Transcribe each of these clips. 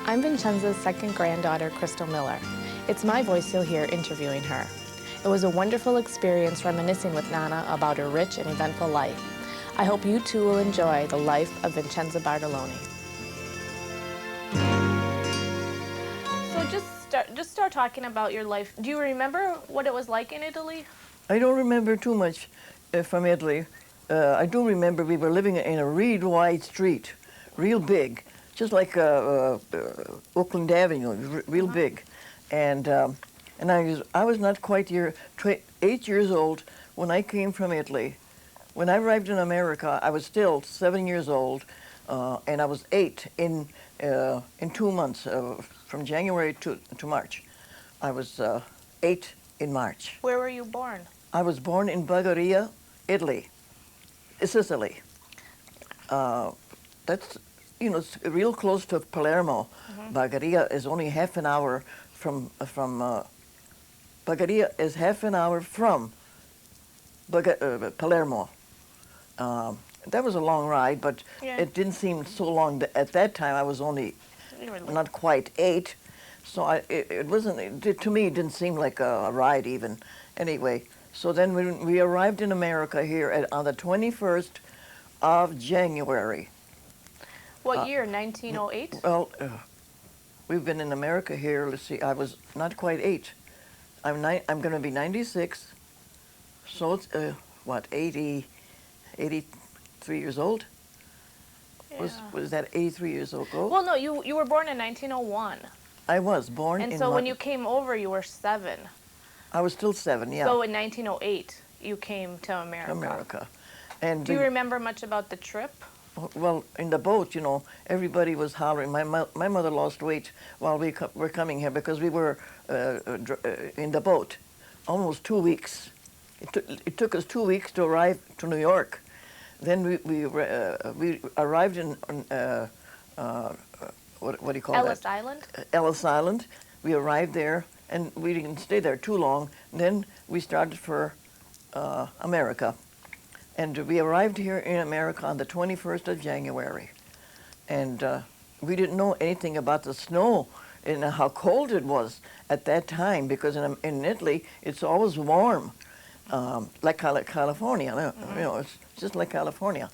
I'm Vincenza's second granddaughter, Crystal Miller. It's my voice you'll hear interviewing her. It was a wonderful experience reminiscing with Nana about her rich and eventful life. I hope you too will enjoy the life of Vincenza Bartolone. So just start talking about your life. Do you remember what it was like in Italy? I don't remember too much from Italy. I do remember we were living in a real wide street, real big, just like Oakland Avenue, real big. And I was not quite 8 years old when I came from Italy. When I arrived in America, I was still 7 years old, and I was 8 in 2 months, from January to March. I was 8 in March. Where were you born? I was born in Bagheria, Italy, Sicily. That's, it's real close to Palermo. Bagheria is only half an hour from Bagheria is half an hour from Palermo. That was a long ride, but it didn't seem so long. At that time, I was only not quite 8, so it wasn't. To me, it didn't seem like a ride even. Anyway, so then we arrived in America here on the 21st of January. What year? 1908? Well, we've been in America here. Let's see. I was not quite 8. I'm going to be 96. So it's what, 83 years old? Yeah. Was that 83 years ago? Well, no, you were born in 1901. I was born in... And so when you came over, you were 7. I was still 7, yeah. So in 1908, you came to America. America. And do you remember much about the trip? Well, in the boat, everybody was hollering. My mother lost weight while we were coming here because we were in the boat almost 2 weeks. It took us 2 weeks to arrive to New York. Then we arrived in what do you call Ellis that? Island? Ellis Island. We arrived there, and we didn't stay there too long. Then we started for America. And we arrived here in America on the 21st of January. And we didn't know anything about the snow and how cold it was at that time, because in Italy, it's always warm, like California. It's just like California.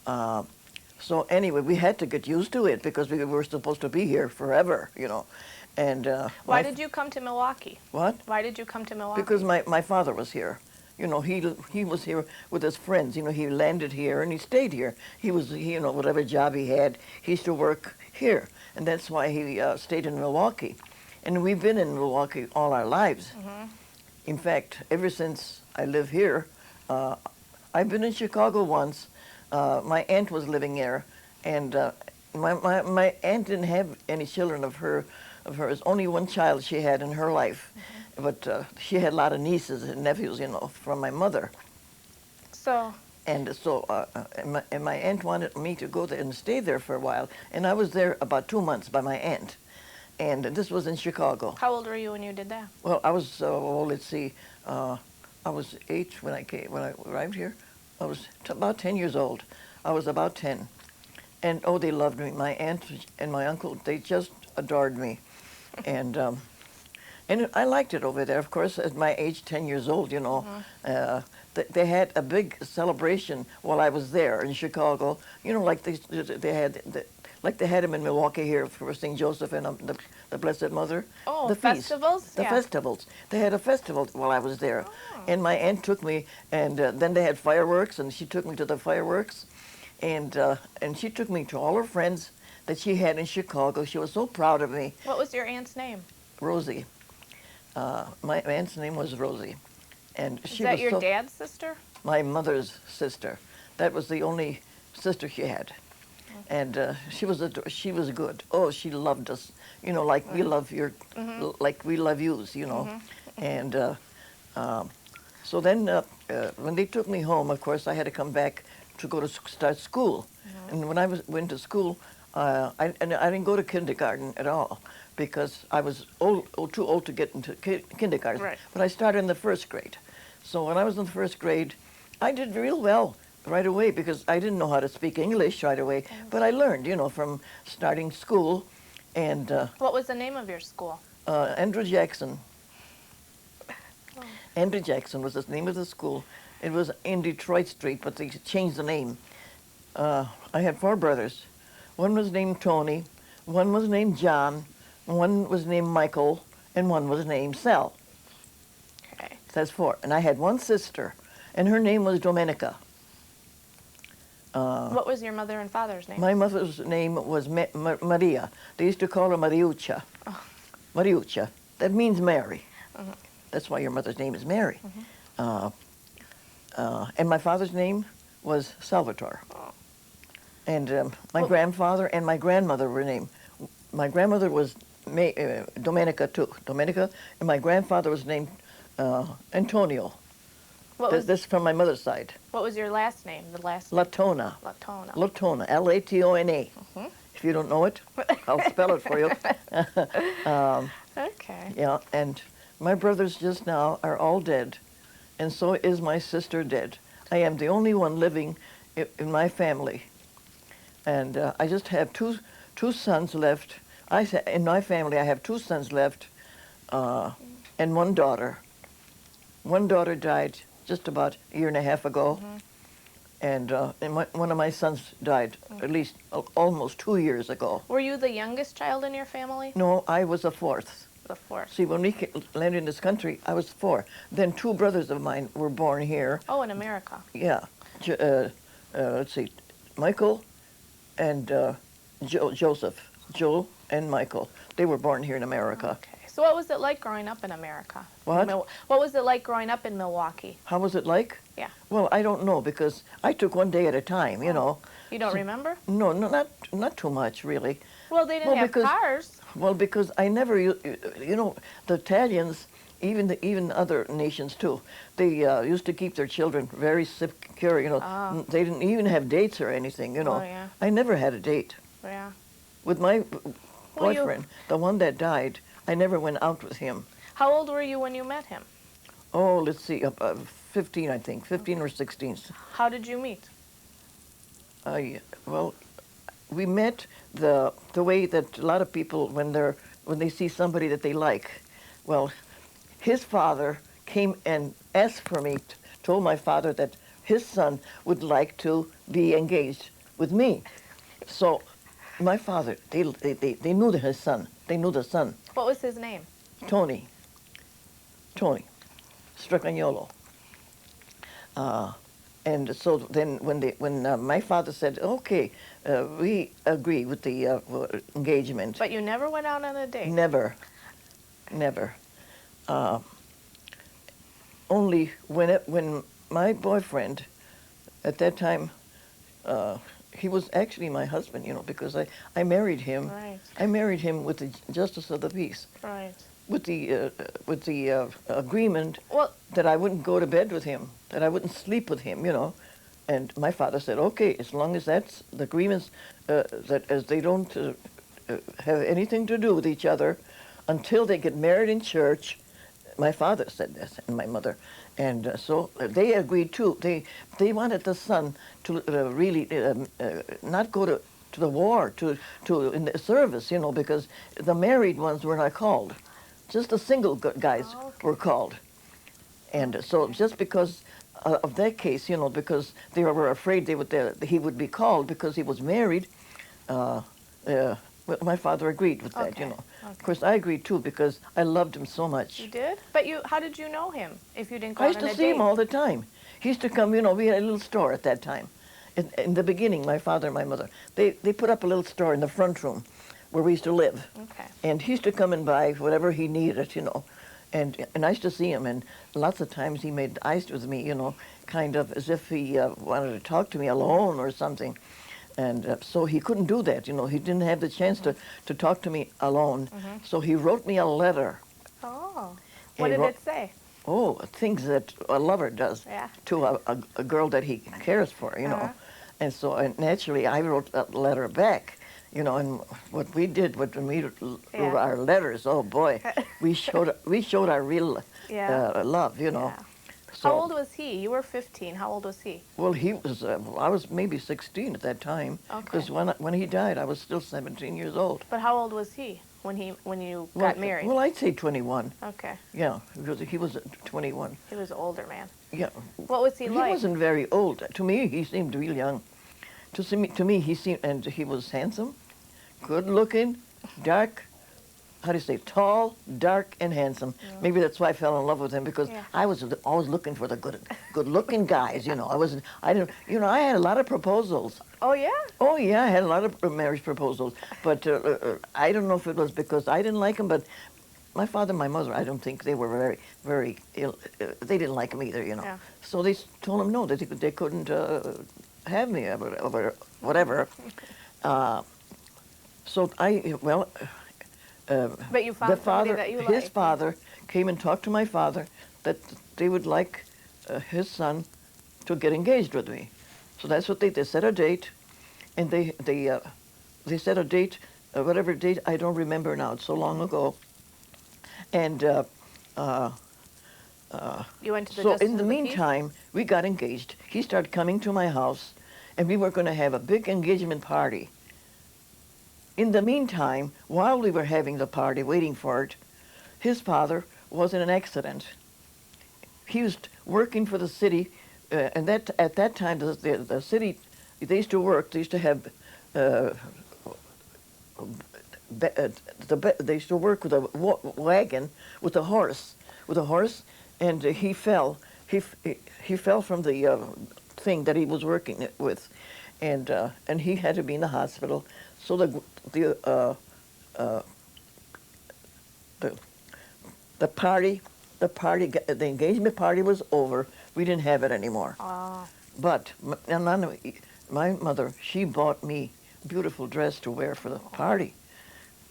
So anyway, we had to get used to it because we were supposed to be here forever, And why did you come to Milwaukee? What? Why did you come to Milwaukee? Because my father was here. He was here with his friends. He landed here and he stayed here. He was, whatever job he had, he used to work here. And that's why he stayed in Milwaukee. And we've been in Milwaukee all our lives. In fact, ever since I live here, I've been in Chicago once. My aunt was living there, and my aunt didn't have any children of hers. Only one child she had in her life. But she had a lot of nieces and nephews, from my mother. So? And so, and my aunt wanted me to go there and stay there for a while. And I was there about 2 months by my aunt. And this was in Chicago. How old were you when you did that? Well, I was, let's see, I was 8 when I arrived here. I was about 10 years old. I was about 10. And, oh, they loved me. My aunt and my uncle, they just adored me. And I liked it over there, of course, at my age, 10 years old, They had a big celebration while I was there in Chicago, like they had them in Milwaukee here for St. Joseph and the Blessed Mother. Oh, the festivals? The festivals. They had a festival while I was there. Oh. And my aunt took me, and then they had fireworks, and she took me to the fireworks. And she took me to all her friends that she had in Chicago. She was so proud of me. What was your aunt's name? Rosie. My aunt's name was Rosie. And Is she that was your dad's sister? My mother's sister. That was the only sister she had. And she was good. Oh, she loved us, like we love like we love yous, And so then when they took me home, of course, I had to come back to go to start school. And when I went to school, I didn't go to kindergarten at all because I was too old to get into kindergarten. Right. But I started in the 1st grade. So when I was in the 1st grade, I did real well right away because I didn't know how to speak English right away. But I learned, from starting school And What was the name of your school? Andrew Jackson. Andrew Jackson was the name of the school. It was in Detroit Street, but they changed the name. I had 4 brothers. One was named Tony, one was named John, one was named Michael, and one was named Sal. Okay. That's 4. And I had one sister, and her name was Domenica. What was your mother and father's name? My mother's name was Maria. They used to call her Mariuccia. Oh. Mariuccia. That means Mary. Mm-hmm. That's why your mother's name is Mary. Mm-hmm. And my father's name was Salvatore. Oh. And my grandfather and my grandmother were named. My grandmother was Domenica too. Domenica, and my grandfather was named Antonio. This from my mother's side. What was your last name? The last name? Latona. Latona. Latona. Latona. Mhm. If you don't know it, I'll spell it for you. Okay. Yeah, and my brothers just now are all dead, and so is my sister dead. I am the only one living in my family, and I just have two sons left. In my family, I have 2 sons left, and 1 daughter. One daughter died just about a year and a half ago, and one of my sons died at least almost 2 years ago. Were you the youngest child in your family? No, I was the 4th. The 4th. See, when we landed in this country, I was 4. Then 2 brothers of mine were born here. Oh, in America. Yeah. Let's see, Michael and Joseph. Joe and Michael. They were born here in America. Okay. So what was it like growing up in America? What? What was it like growing up in Milwaukee? How was it like? Yeah. Well, I don't know, because I took one day at a time, you know. You don't remember? No, not too much, really. Well, they didn't have cars. Well, because I never, you know, the Italians, even other nations too, they used to keep their children very secure, you know. Oh. They didn't even have dates or anything, you know. Oh, yeah. I never had a date. Yeah. With my Well, boyfriend, the one that died, I never went out with him. How old were you when you met him? Oh, let's see, 15, I think, 15 or 16. How did you meet? Well, we met the way that a lot of people, when they see somebody that they like, well, his father came and asked for me, told my father that his son would like to be engaged with me. So my father, they knew his son. They knew the son. What was his name? Tony Stracagnolo. And so then when my father said, okay, we agree with the engagement. But you never went out on a date? Never. Only when my boyfriend, at that time, he was actually my husband, you know, because I married him. Right. I married him with the justice of the peace. Right. With the agreement Well, that I wouldn't go to bed with him, that I wouldn't sleep with him, you know. And my father said, okay, as long as that's the agreements, that as they don't have anything to do with each other until they get married in church. My father said this, and my mother. And so they agreed too. They wanted the son to really not go to the war, to in the service, you know, because the married ones were not called. Just the single guys were called. And so just because of that case, you know, because they were afraid he would be called because he was married, well, my father agreed with that, you know. Okay. Of course, I agreed too because I loved him so much. You did? But how did you know him if you didn't go I on used a to see him date? all the time. He used to come, you know, we had a little store at that time. In the beginning, my father and my mother, they put up a little store in the front room where we used to live. Okay. And he used to come and buy whatever he needed, you know. And I used to see him, and lots of times he made eyes with me, you know, kind of as if he wanted to talk to me alone or something. And so he couldn't do that, you know. He didn't have the chance to talk to me alone. So he wrote me a letter. Oh. What He did it say? Oh, things that a lover does Yeah. to a girl that he cares for, you know. And so naturally I wrote that letter back, you know, and what we did when we wrote our letters, oh boy, we showed our real love, you know. Yeah. So, How old was he? You were 15. How old was he? well, he was. I was maybe 16 at that time. Okay. Because when he died, I was still 17 years old. But how old was he when you Well, got married? Well, I'd say 21. Okay. Yeah, because he was 21. He was an older man. Yeah. What was he like? He wasn't very old. To me, he seemed real young. To me, he seemed, and he was handsome, good looking, dark. How do you say? Tall, dark, and handsome. Yeah. Maybe that's why I fell in love with him, because Yeah. I was always looking for the good-looking guys. You know, I didn't. You know, I had a lot of proposals. Oh yeah. Oh yeah, I had a lot of marriage proposals, but I don't know if it was because I didn't like him, but my father and my mother, I don't think they were very ill. They didn't like him either, you know. Yeah. So they told him no, that they couldn't have me or whatever. So But you found the somebody father, that you his liked. father, came and talked to my father that they would like his son to get engaged with me. So that's what they set a date, and they set a date, whatever date, I don't remember now. It's so long ago. And You went to the so Justice in the of Peace? meantime, we got engaged. He started coming to my house, and we were going to have a big engagement party. In the meantime, while we were having the party, waiting for it, his father was in an accident. He was working for the city, and at that time, the city, they used to work, they used to have, they used to work with a wagon, with a horse, and he fell. He fell from the thing that he was working with, and he had to be in the hospital. So the engagement party was over. We didn't have it anymore. Oh. But my mother, she bought me a beautiful dress to wear for the party.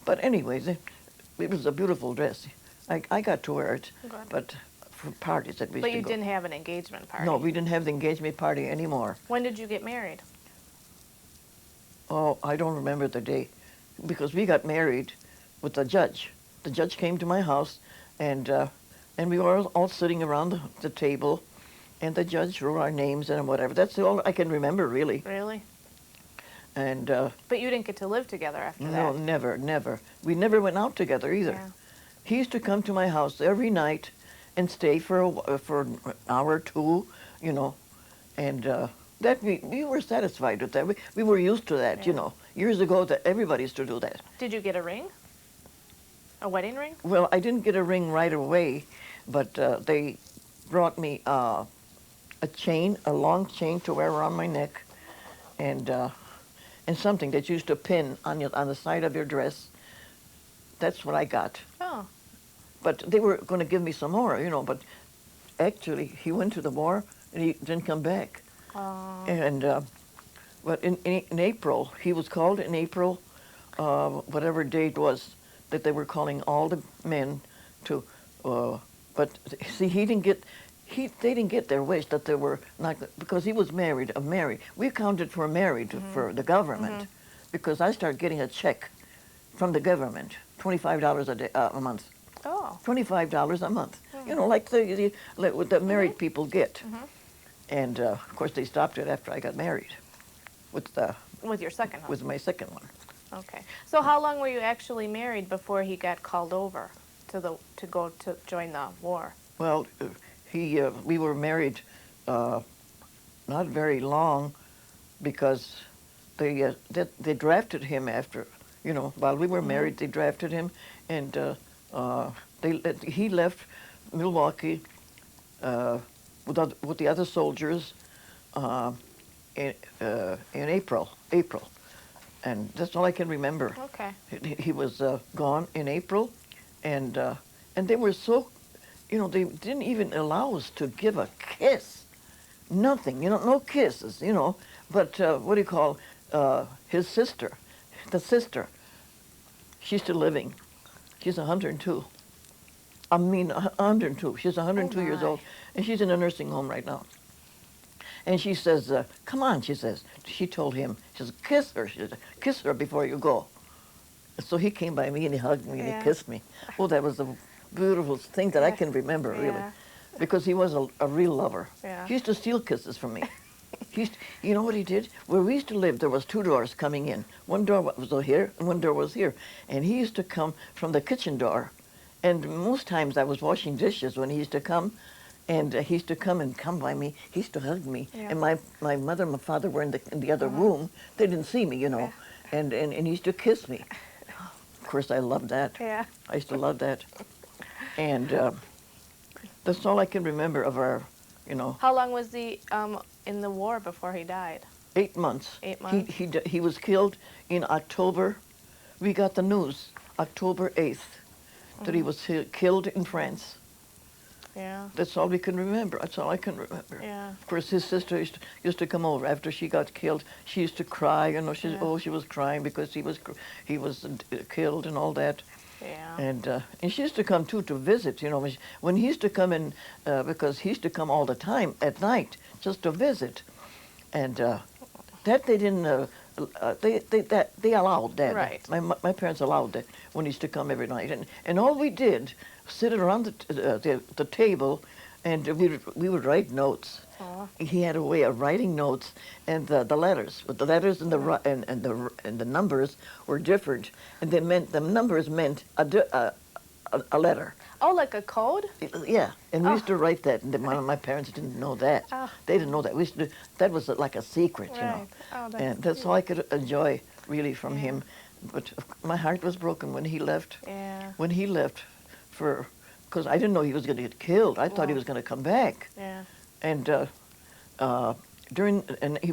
But anyways, it was a beautiful dress. I got to wear it, Good. but for parties that we But used to you go. didn't have an engagement party. No, we didn't have the engagement party anymore. When did you get married? Oh, I don't remember the day, because we got married with the judge. The judge came to my house, and we were all sitting around the table, and the judge wrote our names and whatever. That's all I can remember, really. Really? And But you didn't get to live together after no, that. never. We never went out together either. Yeah. He used to come to my house every night and stay for an hour or two, you know, and that we were satisfied with that. We were used to that, you Yeah. know. Years ago, that everybody used to do that. Did you get a ring? A wedding ring? Well, I didn't get a ring right away, but they brought me a chain, a long chain to wear around my neck, and something that you used to pin on the side of your dress. That's what I got. Oh. But they were going to give me some more, you know. But actually, he went to the war and he didn't come back. Oh. And but in April, he was called in April, whatever date was that they were calling all the men to. But see, they didn't get their wish that they were not, because he was married. We counted for married for the government, because I started getting a check from the government, $25 a month. Oh. $25 a month. You know, like what the married people get. And of course, they stopped it after I got married, with With your second husband? with my second one. Okay. So how long were you actually married before he got called over to go to join the war? Well, we were married not very long, because they drafted him after, you know, while we were married, they drafted him, and he left Milwaukee with the other soldiers in April, and that's all I can remember. Okay. He was gone in April, and they were so, you know, they didn't even allow us to give a kiss, nothing, you know, no kisses, you know. But what do you call his sister, the sister? She's still living. She's 102. I mean, 102. She's 102 years my. old, and she's in a nursing home right now. And she says, "Come on," she says. She told him, she says, "Kiss her." She said, "Kiss her before you go." So he came by me and he hugged me and Yeah. he kissed me. Oh, that was the beautiful thing that I can remember, really. Yeah. because he was a real lover. Yeah. He used to steal kisses from me. You know what he did? Where we used to live, there was two doors coming in. One door was here, and one door was here. And he used to come from the kitchen door. And most times I was washing dishes when he used to come, and he used to come by me. He used to hug me. Yeah. And my mother and my father were in the other room. They didn't see me, you know. Yeah. And he used to kiss me. Of course, I loved that. Yeah. I used to love that. And that's all I can remember of our, you know. How long was he in the war before he died? 8 months. 8 months? He was killed in October. We got the news October 8th that he was killed in France. Yeah. That's all we can remember. That's all I can remember. Yeah. Of course, his sister used to come over after she got killed. She used to cry, you know. She was crying because he was killed and all that. Yeah. And she used to come too to visit, you know. When he used to come in, because he used to come all the time at night just to visit, and that they didn't. They allowed that. Right. My parents allowed that when he used to come every night, and all we did sit around the table, and we would write notes. Aw. He had a way of writing notes, and the letters, but the letters and the numbers were different, and the numbers meant a letter. Oh, like a code? Yeah, and we used to write that, and my parents didn't know that. Oh. They didn't know that. We used to, that was like a secret, you know. Right. Oh, that's And that's all I could enjoy really from him. But my heart was broken when he left. Yeah. When he left, because I didn't know he was going to get killed. I thought he was going to come back. Yeah. And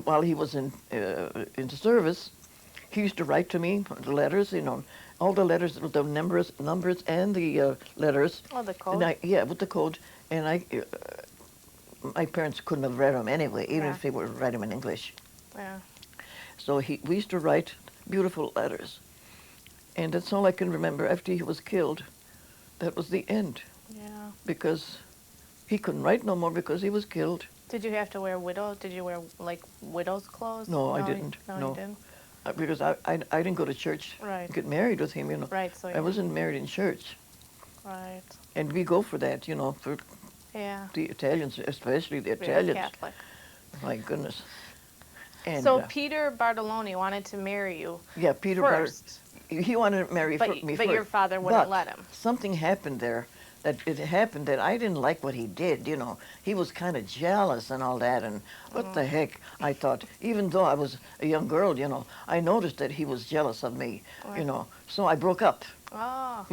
while he was in service, he used to write to me the letters, you know, all the letters with the numbers and the letters. Oh, the code? And with the code. And my parents couldn't have read them anyway, even Yeah. if they would write them in English. Yeah. So we used to write beautiful letters. And that's all I can remember. After he was killed, that was the end. Yeah. Because he couldn't write no more because he was killed. Did you have to wear Did you wear like widow's clothes? No, I didn't. No, No. you didn't. Because I didn't go to church. Right. Get married with him, you know. Right. So I wasn't married in church. Right. And we go for that, you know, for Yeah. the Italians, especially the Very Italians. Catholic. My goodness. And So Peter Bartolone wanted to marry you yeah, Peter first, he wanted to marry but me but first. your father wouldn't But let him. something happened there that I didn't like what he did, you know. He was kind of jealous and all that, and what the heck, I thought, even though I was a young girl, you know, I noticed that he was jealous of me, you know. So I broke up. Oh.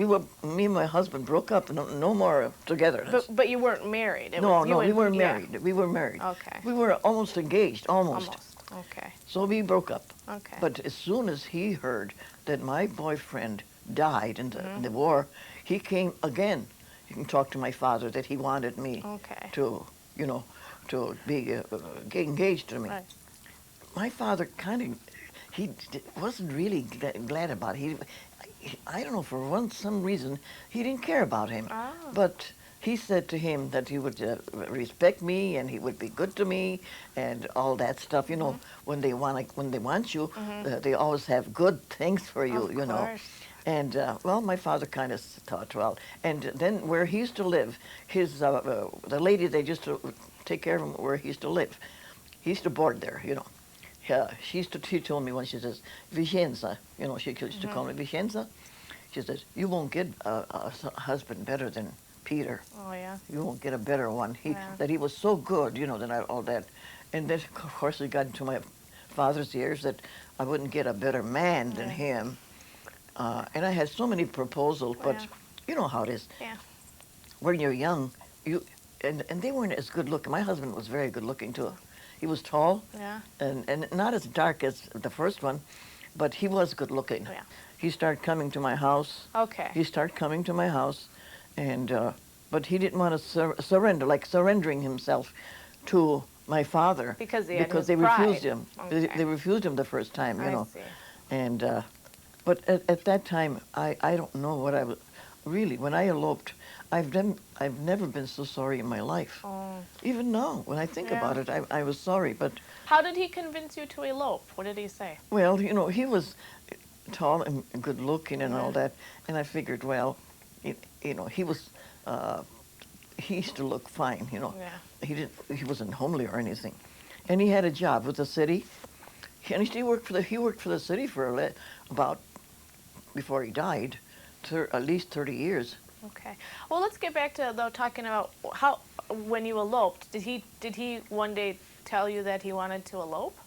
Me and my husband broke up, no more togetherness. But you weren't married. It No, was you no, we and- were yeah. married. We were married. Okay. We were almost engaged, almost. Almost. Okay. So we broke up. Okay. But as soon as he heard that my boyfriend died in the war, he came again. He can talk to my father that he wanted me Okay. to, you know, to be get engaged to me. Right. My father wasn't really glad about it. I don't know, for some reason, he didn't care about him. Ah. But he said to him that he would respect me and he would be good to me and all that stuff. You know, when they want you, they always have good things for you. Of you know. course. And well, my father kind of thought, well, and then where he used to live, the lady they used to take care of him where he used to live, he used to board there. You know. She told me once, she says, Vicenza, you know, she used to call me Vicenza. She says, you won't get a husband better than Peter. Oh yeah. You won't get a better one. Yeah. That he was so good, you know, all that. And then, of course, it got into my father's ears that I wouldn't get a better man than him. And I had so many proposals, but Yeah. you know how it is. Yeah. When you're young, and they weren't as good looking. My husband was very good looking, too. He was tall. Yeah. And not as dark as the first one, but he was good looking. Yeah. He started coming to my house. Okay. He started coming to my house, and but he didn't want to surrender, like surrendering himself to my father Because he had his they pride. refused him. Okay. They refused him the first time, you I know. see. And but at that time, I don't know what I was really when I eloped. I've never been so sorry in my life. Oh. Even now, when I think Yeah. about it, I was sorry, but. How did he convince you to elope? What did he say? Well, you know, he was tall and good looking and all that, and I figured, well, you know, he was he used to look fine, you know. Yeah. He wasn't homely or anything, and he had a job with the city. And he worked for the city for about, before he died, at least 30 years. Okay. Well, let's get back to though talking about how when you eloped. Did he one day tell you that he wanted to elope?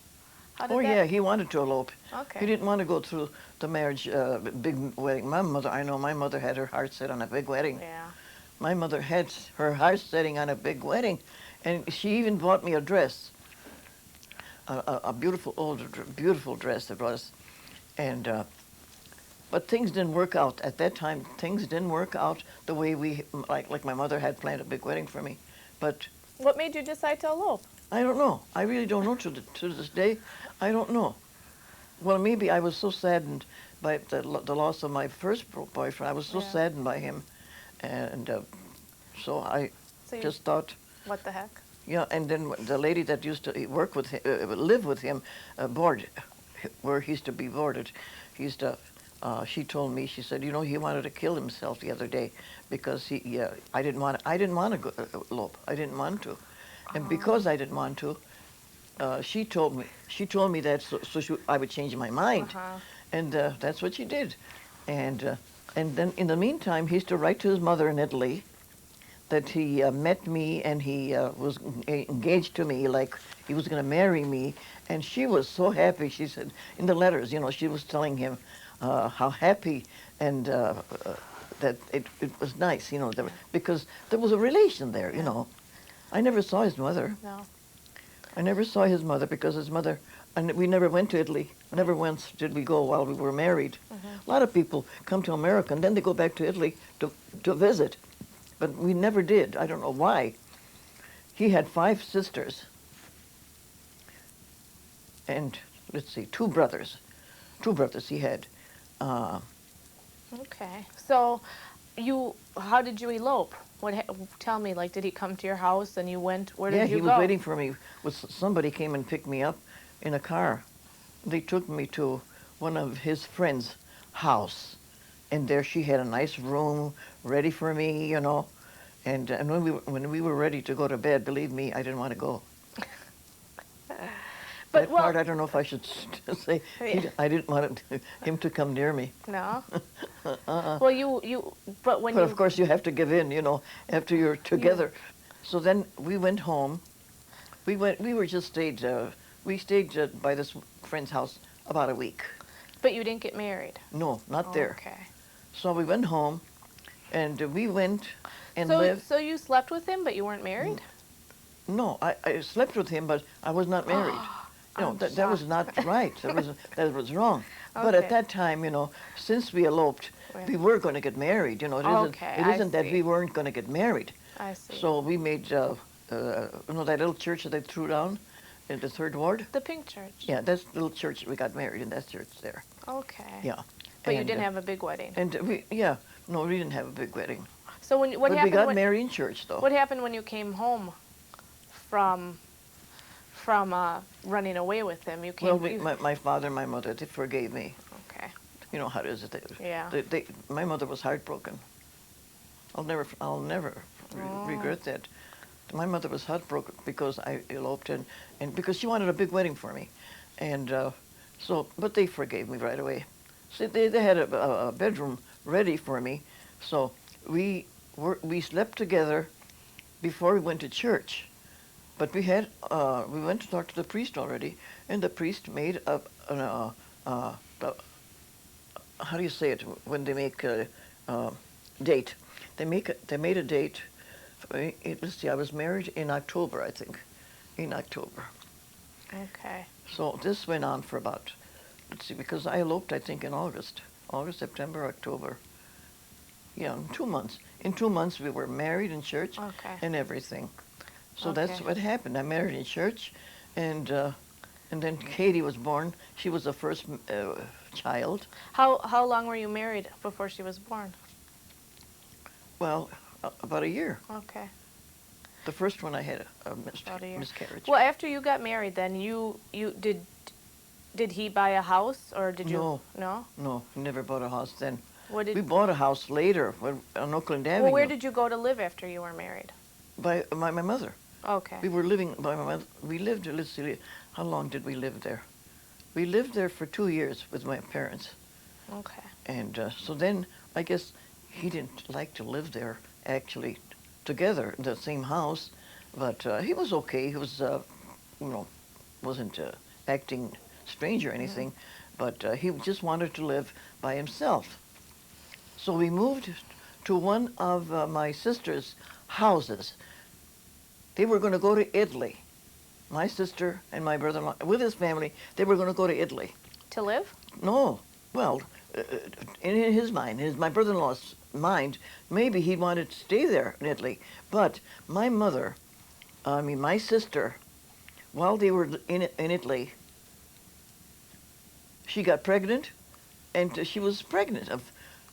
How did Oh that? yeah, he wanted to elope. Okay. He didn't want to go through the marriage, big wedding. I know my mother had her heart set on a big wedding. Yeah. My mother had her heart setting on a big wedding, and she even bought me a dress, a beautiful beautiful dress it was, and but things didn't work out at that time. Things didn't work out the way like my mother had planned a big wedding for me, but What made you decide to elope? I don't know. I really don't know to this day. I don't know. Well, maybe I was so saddened by the loss of my first boyfriend. I was so Yeah. saddened by him, and so I So you, just thought, what the heck? yeah. And then the lady that used to work with him, live with him, board, where he used to be boarded, he used to. She told me. She said, you know, he wanted to kill himself the other day because I didn't want to go elope. I didn't want to, and because I didn't want to, she told me that I would change my mind, and that's what she did, and then in the meantime he used to write to his mother in Italy that he met me and he was engaged to me, like he was going to marry me, and she was so happy. She said in the letters, you know, she was telling him how happy and that it was nice, you know, because there was a relation there, you know. I never saw his mother. No. I never saw his mother because his mother, and we never went to Italy. Never once did we go while we were married. A lot of people come to America and then they go back to Italy to visit, but we never did. I don't know why. He had 5 sisters and, let's see, 2 brothers. 2 brothers he had. Okay. So, how did you elope? Tell me, like, did he come to your house and you went? Where Yeah, did you he go? was waiting for me. Somebody came and picked me up in a car. They took me to one of his friends' house, and there she had a nice room ready for me, you know. And when we were ready to go to bed, believe me, I didn't want to go. But That part I don't know if I should say. Yeah. I didn't want him to come near me. No. Well, but when But you. of course you have to give in, you know, after you're together. So then we went home. We were just stayed. We stayed by this friend's house about a week. But you didn't get married. No, not there. Okay. So we went home, and we went and So, lived. so you slept with him, but you weren't married? No, I slept with him, but I was not married. No, I'm that was shocked. not right. That was wrong. But at Okay. that time, you know, since we eloped, Yeah. we were going to get married. You know, Okay, it I isn't that see. we weren't going to get married. I see. So we made, you know, that little church that they threw down in the 3rd Ward. The Pink Church. Yeah, that's the little church we got married in. That church there. Okay. Yeah. But you And, didn't have a big wedding. And we didn't have a big wedding. So what But happened? we got married in church, though. What happened when you came home from running away with him? You came. Well, my father and my mother, they forgave me. Okay. You know how it is. Yeah. My mother was heartbroken. I'll never regret that. My mother was heartbroken because I eloped and because she wanted a big wedding for me, and but they forgave me right away. See, they had a bedroom ready for me, so we slept together before we went to church. But we went to talk to the priest already, and the priest made how do you say it when they make a date? They made a date. Let's see, I was married in October, I think, in October. Okay. So this went on for about, let's see, because I eloped, I think, in August, September, October. Yeah, in 2 months. In 2 months, we were married in church and everything. So that's Okay. what happened. I married in church, and then Katie was born. She was the first child. How long were you married before she was born? Well, about a year. Okay. The first one I had a About a year. miscarriage. Well, after you got married, then you did he buy a house or did you? No. No. No, we never bought a house then. What did? We bought a house later on Oakland Avenue. Well, where did you go to live after you were married? by my mother. Okay. We were living by my mother. We lived, let's see, how long did we live there? We lived there for 2 years with my parents. Okay. And so then I guess he didn't like to live there actually together in the same house, but he was okay. He was, you know, wasn't acting strange or anything, but he just wanted to live by himself. So we moved to one of my sister's houses. They were going to go to Italy. My sister and my brother-in-law, with his family, they were going to go to Italy. To live? No, well, in his mind, my brother-in-law's mind, maybe he wanted to stay there in Italy. But my mother, my sister, while they were in Italy, she got pregnant, and she was pregnant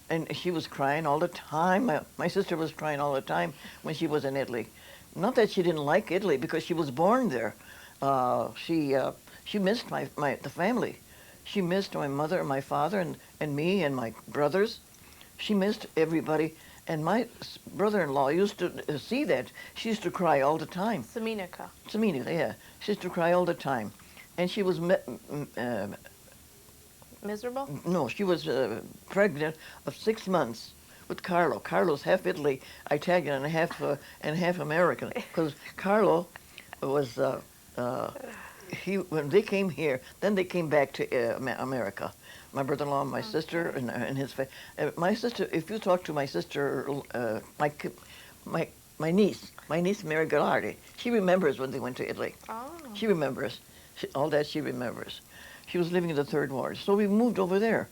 and she was crying all the time. My sister was crying all the time when she was in Italy. Not that she didn't like Italy, because she was born there. She missed the family. She missed my mother and my father and me and my brothers. She missed everybody. And my brother-in-law used to see that. She used to cry all the time. Saminica. Saminica, yeah. She used to cry all the time. And she was Miserable? no, she was pregnant of 6 months with Carlo. Carlo's half Italy, Italian, and half American. Because Carlo was when they came here, then they came back to America. My brother-in-law, my sister, and his my sister. If you talk to my sister, my niece, Mary Gallardi, she remembers when they went to Italy. Oh. She remembers. All that she remembers. She was living in the third ward. So we moved over there.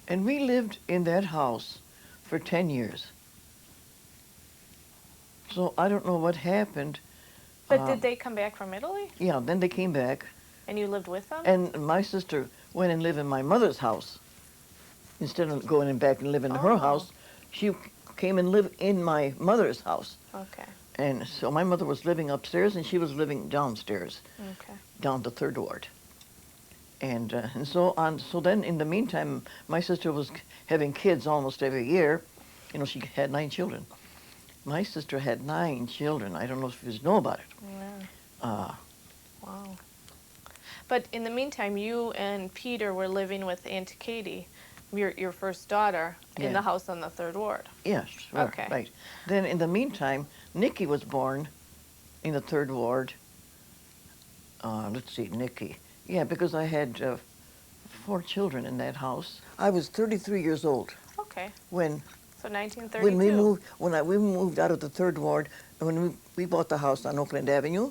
And we lived in that house for 10 years. So I don't know what happened. But did they come back from Italy? Yeah, then they came back. And you lived with them? And my sister went and lived in my mother's house. Instead of going back and living in her house, she came and lived in my mother's house. Okay. And so my mother was living upstairs, and she was living downstairs, Okay. down the third ward. And so on. So then, in the meantime, my sister was having kids almost every year. You know, she had 9 children. My sister had 9 children. I don't know if you know about it. Yeah. Wow. But in the meantime, you and Peter were living with Aunt Katie, your first daughter, in the house on the third ward. Yes, sure, Okay. right. Then in the meantime, Nikki was born in the third ward. Let's see, Nikki. Yeah, because I had 4 children in that house. I was 33 years old Okay. when So 1932. we moved out of the third ward, and when we bought the house on Oakland Avenue.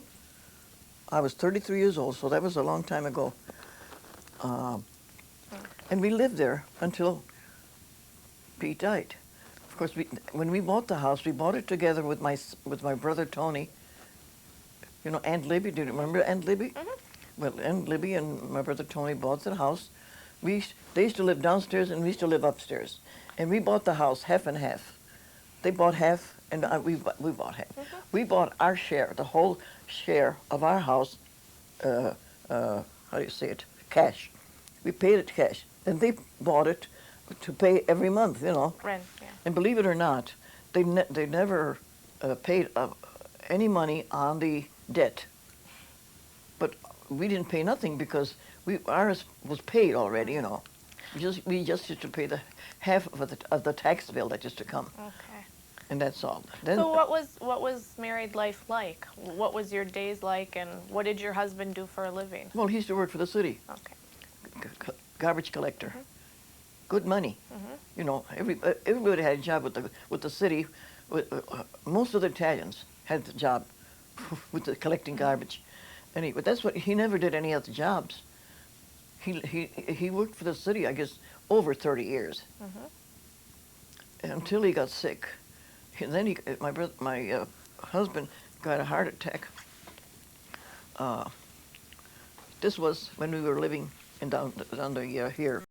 I was 33 years old, so that was a long time ago. And we lived there until Pete died. Of course, when we bought the house, we bought it together with my brother Tony. You know, Aunt Libby. Do you remember Aunt Libby? Mm-hmm. Well, Aunt Libby and my brother Tony bought the house. They used to live downstairs, and we used to live upstairs. And we bought the house half and half. They bought half, and we bought half. Mm-hmm. We bought our share, the whole share of our house. How do you say it? Cash. We paid it cash. Then they bought it to pay every month, you know. Rent, yeah. And believe it or not, they never paid any money on the debt. But we didn't pay nothing because ours was paid already, you know. We just used to pay the half of the tax bill that used to come, Okay. and that's all. Then, So what was married life like? What was your days like, and what did your husband do for a living? well, he used to work for the city, Okay. garbage collector. Good money. Mm-hmm. You know, everybody had a job with the city. Most of the Italians had the job with the collecting garbage. But that's what he never did any other jobs. He worked for the city, I guess, over 30 years until he got sick. And then my husband got a heart attack. This was when we were living down here.